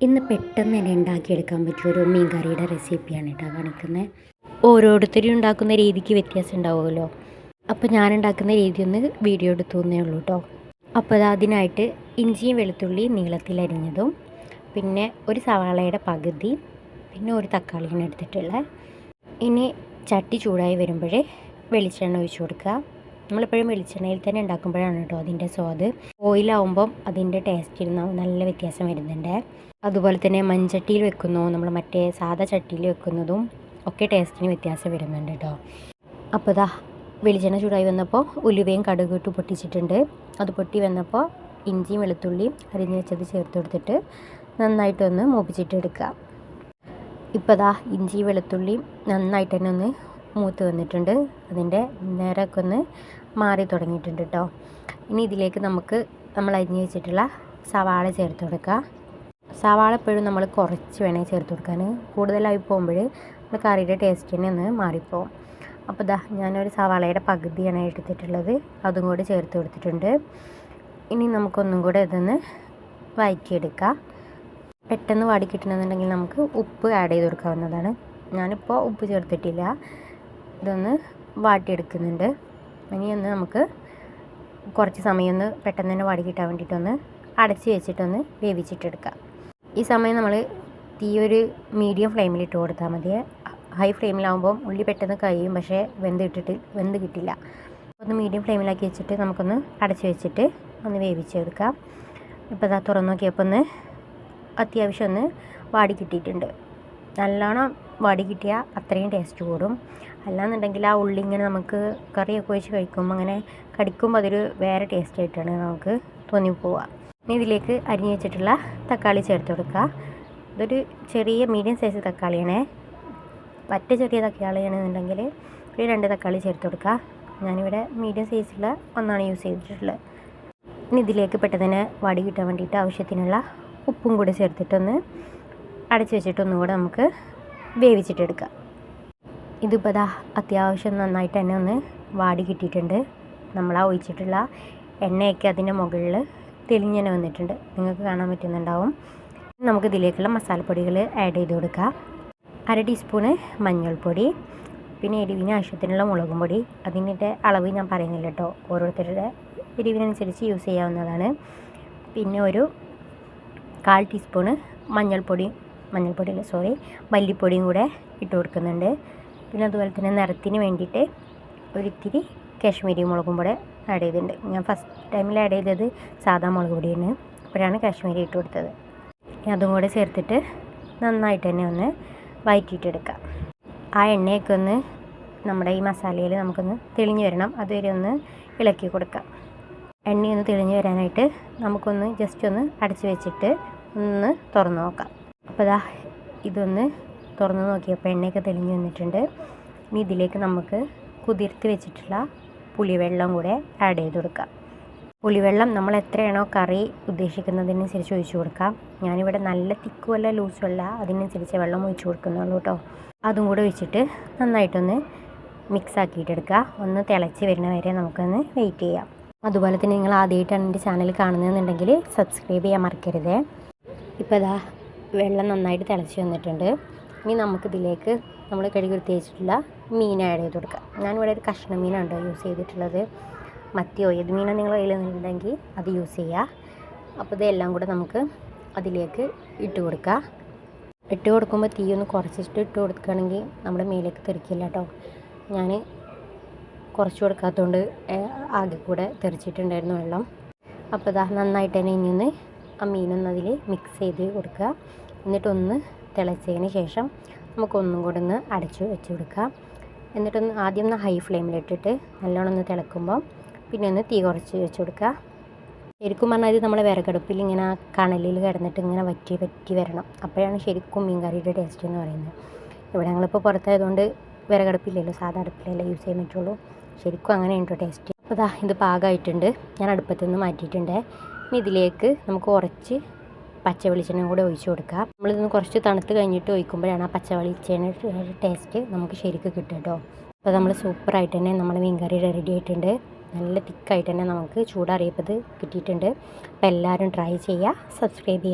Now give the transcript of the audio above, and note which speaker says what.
Speaker 1: ഇന്ന് പെട്ടെന്ന് തന്നെ ഉണ്ടാക്കിയെടുക്കാൻ പറ്റിയ ഒരു മീൻ കറിയുടെ റെസിപ്പിയാണ് കേട്ടോ കാണിക്കുന്നത്. ഓരോരുത്തരും ഉണ്ടാക്കുന്ന രീതിക്ക് വ്യത്യാസം ഉണ്ടാവുമല്ലോ. അപ്പോൾ ഞാൻ ഉണ്ടാക്കുന്ന രീതി ഒന്ന് വീഡിയോ എടുത്തു തന്നേ ഉള്ളൂ കേട്ടോ. അപ്പോൾ അതിനായിട്ട് ഇഞ്ചിയും വെളുത്തുള്ളി നീളത്തിൽ അരിഞ്ഞതും, പിന്നെ ഒരു സവാളയുടെ പകുതി, പിന്നെ ഒരു തക്കാളിയാണ് എടുത്തിട്ടുള്ളത്. ഇനി ചട്ടി ചൂടായി വരുമ്പോഴേ വെളിച്ചെണ്ണ ഒഴിച്ചു കൊടുക്കുക. നമ്മളെപ്പോഴും വെളിച്ചെണ്ണയിൽ തന്നെ ഉണ്ടാക്കുമ്പോഴാണ് കേട്ടോ അതിൻ്റെ സ്വാദ്. ഓയിലാവുമ്പം അതിൻ്റെ ടേസ്റ്റിൽ നല്ല വ്യത്യാസം വരുന്നുണ്ട്. അതുപോലെ തന്നെ മൺചട്ടിയിൽ വെക്കുന്നു, നമ്മൾ മറ്റേ സാധാ ചട്ടിയിൽ വെക്കുന്നതും ഒക്കെ ടേസ്റ്റിന് വ്യത്യാസം വരുന്നുണ്ട് കേട്ടോ. അപ്പോൾ വെളിച്ചെണ്ണ ചൂടായി വന്നപ്പോൾ ഉലുവയും കടുക് ഇട്ട് പൊട്ടിച്ചിട്ടുണ്ട്. അത് പൊട്ടി വന്നപ്പോൾ ഇഞ്ചിയും വെളുത്തുള്ളിയും അരിഞ്ഞ് വെച്ചത് ചേർത്ത് കൊടുത്തിട്ട് നന്നായിട്ടൊന്ന് മൂപ്പിച്ചിട്ടെടുക്കുക. ഇപ്പോൾ ഇഞ്ചി വെളുത്തുള്ളിയും നന്നായിട്ട് തന്നെ ഒന്ന് മൂത്ത് വന്നിട്ടുണ്ട്. അതിൻ്റെ നിറമൊക്കെ ഒന്ന് മാറി തുടങ്ങിയിട്ടുണ്ട് കേട്ടോ. ഇനി ഇതിലേക്ക് നമ്മൾ അരിഞ്ഞ് വെച്ചിട്ടുള്ള സവാള ചേർത്ത് കൊടുക്കുക. സവാള എപ്പോഴും നമ്മൾ കുറച്ച് വേണേൽ ചേർത്ത് കൊടുക്കാൻ. കൂടുതലായി പോകുമ്പോൾ നമ്മുടെ കറിയുടെ ടേസ്റ്റ് തന്നെ ഒന്ന് മാറിപ്പോവും. അപ്പോൾ ഞാനൊരു സവാളയുടെ പകുതിയാണ് എടുത്തിട്ടുള്ളത്. അതും കൂടി ചേർത്ത് കൊടുത്തിട്ടുണ്ട്. ഇനി നമുക്കൊന്നും കൂടെ ഇതൊന്ന് വഴറ്റിയെടുക്കാം. പെട്ടെന്ന് വാടി കിട്ടണമെന്നുണ്ടെങ്കിൽ നമുക്ക് ഉപ്പ് ആഡ് ചെയ്ത് കൊടുക്കാവുന്നതാണ്. ഞാനിപ്പോൾ ഉപ്പ് ചേർത്തിട്ടില്ല. ഇതൊന്ന് വാട്ടിയെടുക്കുന്നുണ്ട്. ഇനി നമുക്ക് കുറച്ച് സമയം ഒന്ന് പെട്ടെന്ന് തന്നെ വാടി കിട്ടാൻ വേണ്ടിയിട്ടൊന്ന് അടച്ച് വെച്ചിട്ടൊന്ന് വേവിച്ചിട്ടെടുക്കാം. ഈ സമയം നമ്മൾ തീ ഒരു മീഡിയം ഫ്ലെയിമിൽ ഇട്ട് കൊടുത്താൽ മതി. ഹൈ ഫ്ലെയിമിലാകുമ്പോൾ ഉള്ളി പെട്ടെന്ന് കഴിയും, പക്ഷേ വെന്ത് കിട്ടില്ല. ഒന്ന് മീഡിയം ഫ്ലെയിമിലാക്കി വെച്ചിട്ട് നമുക്കൊന്ന് അടച്ച് വെച്ചിട്ട് ഒന്ന് വേവിച്ചെടുക്കാം. ഇപ്പോൾ തുറന്ന് നോക്കിയപ്പോൾ ഒന്ന് അത്യാവശ്യം ഒന്ന് വാടി കിട്ടിയിട്ടുണ്ട്. നല്ലോണം വാടി കിട്ടിയാൽ അത്രയും ടേസ്റ്റ് കൂടും. അല്ലാന്നുണ്ടെങ്കിൽ ആ ഉള്ളി ഇങ്ങനെ നമുക്ക് കറിയൊക്കെ ഒഴിച്ച് കഴിക്കുമ്പോൾ അങ്ങനെ കടിക്കുമ്പോൾ അതൊരു വേറെ ടേസ്റ്റ് ആയിട്ടാണ് നമുക്ക് തോന്നിപ്പോവുക. ഇനി ഇതിലേക്ക് അരിഞ്ഞ് വെച്ചിട്ടുള്ള തക്കാളി ചേർത്ത് കൊടുക്കുക. ഇതൊരു ചെറിയ മീഡിയം സൈസ് തക്കാളിയാണ്. പറ്റ ചെറിയ തക്കാളിയാണെന്നുണ്ടെങ്കിൽ ഒരു 2 തക്കാളി ചേർത്ത് കൊടുക്കുക. ഞാനിവിടെ മീഡിയം സൈസുള്ള ഒന്നാണ് യൂസ് ചെയ്തിട്ടുള്ളത്. ഇനി ഇതിലേക്ക് പെട്ടെന്ന് തന്നെ വാടി കിട്ടാൻ വേണ്ടിയിട്ട് ആവശ്യത്തിനുള്ള ഉപ്പും കൂടി ചേർത്തിട്ടൊന്ന് അടച്ച് വെച്ചിട്ടൊന്നും കൂടെ നമുക്ക് വേവിച്ചിട്ടെടുക്കാം. ഇതിപ്പോൾ അത്യാവശ്യം നന്നായിട്ട് തന്നെ ഒന്ന് വാടി കിട്ടിയിട്ടുണ്ട്. നമ്മൾ ഒഴിച്ചിട്ടുള്ള എണ്ണയൊക്കെ അതിൻ്റെ മുകളിൽ തെളിഞ്ഞ് വന്നിട്ടുണ്ട്. നിങ്ങൾക്ക് കാണാൻ പറ്റുന്നുണ്ടാവും. നമുക്കിതിലേക്കുള്ള മസാലപ്പൊടികൾ ആഡ് ചെയ്ത് കൊടുക്കാം. 1/2 ടീസ്പൂണ് മഞ്ഞൾപ്പൊടി, പിന്നെ എരിവിന് ആവശ്യത്തിനുള്ള മുളകും പൊടി. അതിൻ്റെ അളവ് ഞാൻ പറയുന്നില്ല കേട്ടോ, ഓരോരുത്തരുടെ എരിവിനനുസരിച്ച് യൂസ് ചെയ്യാവുന്നതാണ്. പിന്നെ ഒരു 1/4 ടീസ്പൂണ് മല്ലിപ്പൊടിയും കൂടെ ഇട്ട് കൊടുക്കുന്നുണ്ട്. പിന്നെ അതുപോലെ തന്നെ നിറത്തിന് വേണ്ടിയിട്ട് ഒരിത്തിരി കാശ്മീരി മുളകും കൂടെ ആഡ് ചെയ്തിട്ടുണ്ട്. ഞാൻ ഫസ്റ്റ് ടൈമിൽ ആഡ് ചെയ്തത് സാധാ മുളക് പൊടിയാണ്, അപ്പോഴാണ് കാശ്മീരി ഇട്ട് കൊടുത്തത്. അതും കൂടെ ചേർത്തിട്ട് നന്നായിട്ട് തന്നെ ഒന്ന് വഴറ്റിയിട്ടെടുക്കാം. ആ എണ്ണയൊക്കെ ഒന്ന് നമ്മുടെ ഈ മസാലയിൽ നമുക്കൊന്ന് തെളിഞ്ഞ് വരണം. അതുവരെ ഒന്ന് ഇളക്കി കൊടുക്കാം. എണ്ണയൊന്ന് തെളിഞ്ഞ് വരാനായിട്ട് നമുക്കൊന്ന് ജസ്റ്റ് ഒന്ന് അടച്ച് വെച്ചിട്ട് ഒന്ന് തുറന്ന് നോക്കാം. അപ്പോൾ ഇതൊന്ന് തുറന്ന് നോക്കിയപ്പോൾ എണ്ണയൊക്കെ തെളിഞ്ഞ് വന്നിട്ടുണ്ട്. ഇനി ഇതിലേക്ക് നമുക്ക് കുതിർത്ത് വെച്ചിട്ടുള്ള പുളിവെള്ളം കൂടെ ആഡ് ചെയ്ത് കൊടുക്കാം. പുളിവെള്ളം നമ്മൾ എത്രയാണോ കറി ഉദ്ദേശിക്കുന്നതിനനുസരിച്ച് ഒഴിച്ച് കൊടുക്കാം. ഞാനിവിടെ നല്ല തിക്കുമല്ല ലൂസുമല്ല, അതിനനുസരിച്ച് വെള്ളം ഒഴിച്ച് കൊടുക്കുന്നുള്ളൂ കേട്ടോ. അതും കൂടെ ഒഴിച്ചിട്ട് നന്നായിട്ടൊന്ന് മിക്സ് ആക്കിയിട്ടെടുക്കുക. ഒന്ന് തിളച്ച് വരുന്ന വരെ നമുക്കൊന്ന് വെയിറ്റ് ചെയ്യാം. അതുപോലെ തന്നെ നിങ്ങൾ ആദ്യമായിട്ടാണ് എൻ്റെ ചാനൽ കാണുന്നതെന്നുണ്ടെങ്കിൽ സബ്സ്ക്രൈബ് ചെയ്യാൻ മറക്കരുത്. ഇപ്പോൾ വെള്ളം നന്നായിട്ട് തിളച്ച് വന്നിട്ടുണ്ട്. ഇനി നമുക്കിതിലേക്ക് നമ്മൾ കഴുകി വൃത്തി വെച്ചിട്ടുള്ള മീൻ ആഡ് ചെയ്ത് കൊടുക്കാം. ഞാനിവിടെ ഒരു കഷ്ണ മീനാണ് യൂസ് ചെയ്തിട്ടുള്ളത്. മത്തിയോ ഏത് മീനാണ് നിങ്ങൾ കയ്യിലുണ്ടെങ്കിൽ അത് യൂസ് ചെയ്യുക. അപ്പോൾ ഇതെല്ലാം കൂടെ നമുക്ക് അതിലേക്ക് ഇട്ട് കൊടുക്കുക. ഇട്ട് കൊടുക്കുമ്പോൾ തീ ഒന്ന് കുറച്ചിട്ട് ഇട്ട് കൊടുക്കുകയാണെങ്കിൽ നമ്മുടെ മേലേക്ക് തെറിക്കില്ല കേട്ടോ. ഞാൻ കുറച്ച് കൊടുക്കാത്തതുകൊണ്ട് ആകെ കൂടെ തെറിച്ചിട്ടുണ്ടായിരുന്നു വെള്ളം. അപ്പോൾ നന്നായിട്ട് തന്നെ ഇനിയൊന്ന് ആ മീനൊന്ന് അതിൽ മിക്സ് ചെയ്ത് കൊടുക്കുക. എന്നിട്ടൊന്ന് തിളച്ചതിന് ശേഷം നമുക്കൊന്നും കൂടെ ഒന്ന് അടച്ച് വെച്ച് കൊടുക്കാം. എന്നിട്ടൊന്ന് ആദ്യം ഒന്ന് ഹൈ ഫ്ലെയിമിലിട്ടിട്ട് നല്ലോണം ഒന്ന് തിളക്കുമ്പോൾ പിന്നെ ഒന്ന് തീ കുറച്ച് വെച്ച് കൊടുക്കുക. ശരിക്കും പറഞ്ഞാൽ ഇത് നമ്മളെ വിറകടുപ്പിൽ ഇങ്ങനെ കണലിൽ കിടന്നിട്ട് ഇങ്ങനെ വറ്റി വരണം. അപ്പോഴാണ് ശരിക്കും മീൻ കറിയുടെ ടേസ്റ്റ് എന്ന് പറയുന്നത്. ഇവിടെ ഞങ്ങളിപ്പോൾ പുറത്തായതുകൊണ്ട് വിറകടുപ്പില്ലല്ലോ, സാധാ അടുപ്പിലല്ലേ യൂസ് ചെയ്യാൻ പറ്റുള്ളൂ. ശരിക്കും അങ്ങനെയുണ്ടോ ടേസ്റ്റ്. അപ്പോൾ ഇത് പാകമായിട്ടുണ്ട്. ഞാൻ അടുപ്പത്തു നിന്ന് മാറ്റിയിട്ടുണ്ട്. ഇനി ഇതിലേക്ക് നമുക്ക് കുറച്ച് പച്ച വെളിച്ചെണ്ണ കൂടെ ഒഴിച്ച് കൊടുക്കാം. നമ്മളിതൊന്ന് കുറച്ച് തണുത്ത് കഴിഞ്ഞിട്ട് ഒഴിക്കുമ്പോഴാണ് ആ പച്ച വെളിച്ചെണ്ണ ടേസ്റ്റ് നമുക്ക് ശരിക്കും കിട്ടും കേട്ടോ. അപ്പോൾ നമ്മൾ സൂപ്പറായിട്ട് തന്നെ നമ്മൾ മീൻ കറി റെഡി ആയിട്ടുണ്ട്. നല്ല തിക്കായിട്ട് തന്നെ നമുക്ക് ചൂടാറിയപ്പോൾ കിട്ടിയിട്ടുണ്ട്. അപ്പോൾ എല്ലാവരും ട്രൈ ചെയ്യുക, സബ്സ്ക്രൈബ് ചെയ്യുക.